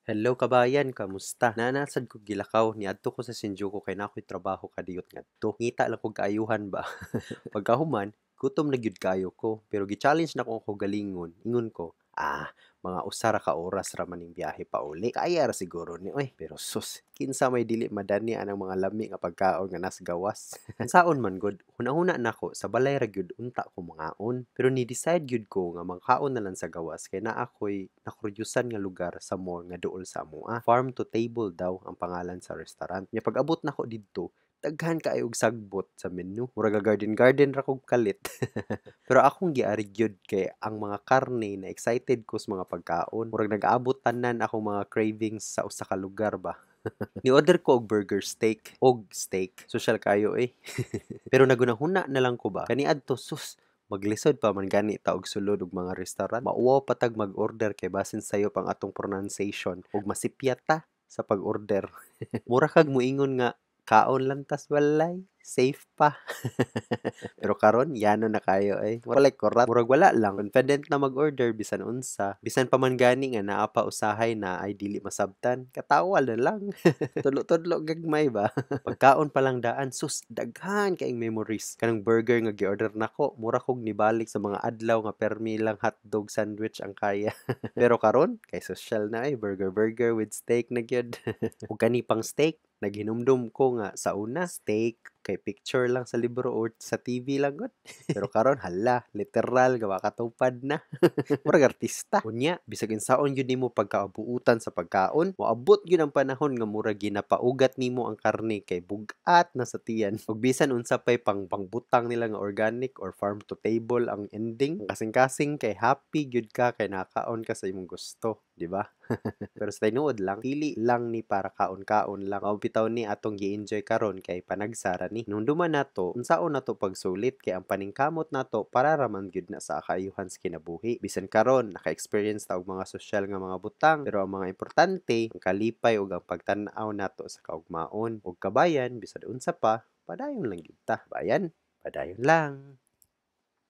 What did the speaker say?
Hello kabayan, kamusta? Nanasad ko gilakaw, niadto ko sa Shinjuku kay nakoy trabaho kadiyot ngadto. Ngita lang kog kaayuhan ba. Pagkahuman, gutom na gyud kayo ko, pero gi-challenge na ko ako galingon. Ingon ko, mga usara ka oras ra maning biyahe pa uli. Kaya ra siguro ni oy, pero sus, kinsa may dili madani anang mga lami nga pagkaon nga nas gawas. Saon man gud, hunahuna nako sa balay ra gyud unta ko mangaon. Pero ni decide gyud ko nga mangkaon na lang sa gawas kay naa ako'y nakuryusan nga lugar sa mall nga duol sa amoa. Farm to table daw ang pangalan sa restaurant. Nya pag-abot nako didto, daghan kaayo og sagbot sa menu. Murag garden ra kog kalit. Pero akong giari gyud kay ang mga karne na excited ko sa mga pagkaon. Murag nag-aabot tanan akong mga cravings sa usa ka lugar ba. Ni-order ko og burger steak, og steak. Social kayo eh. Pero nagunahuna na lang ko ba, kaniadto sus, maglisod pa man gani ta og sulod og mga restaurant. Mauwaw patag mag-order kay basin sayo pang atong pronunciation ug masipyat ta sa pag-order. Mura kag moingon nga kaon lang tas walay, safe pa. Pero karon yano na kayo ay walay korat. Murag wala lang confident na mag-order bisan unsa. Bisan pa man gani nga naa pa usahay na ay dili masabtan. Katawa na lang. Tudlo-tudlo gagmay ba. Pagkaon pa lang daan sus daghan kaing memories. Kanang burger nga gi-order nako, mura kog nibalik sa mga adlaw nga permi lang hotdog sandwich ang kaya. Pero karon kay social na ay burger with steak na gyud. Ug kani pang steak naghinumdum ko nga sa una steak kay picture lang sa libro or sa TV lang gud. Pero karon hala, literal nga makatupad na. Murag artista. Unya, bisag insaon gyud nimo pagkaabuutan sa pagkaon, moabot gyud ang panahon nga murag ginapaugat nimo ang karne kay bugat na sa tiyan. Ug bisan unsa pay pangbutang nila nga organic or farm to table ang ending, ang kasing-kasing kay happy gyud ka kay nakaon ka sa imong gusto, di ba? Pero sa tinuod lang, pili lang ni para kaon-kaon lang. Mao bitaw ni atong gi-enjoy karon kay panagsara ni. Nung duman nato, unsaon nato pagsulit kay ang paningkamot nato para raman gyud na sa kaayuhan sa kinabuhi. Bisan karon naka-experience ta og mga sosyal nga mga butang, pero ang mga importante ang kalipay ug ang pagtan-aw nato sa kaugmaon ug kabayan bisan unsa pa, padayon lang gyud ta. Bayan, padayon lang.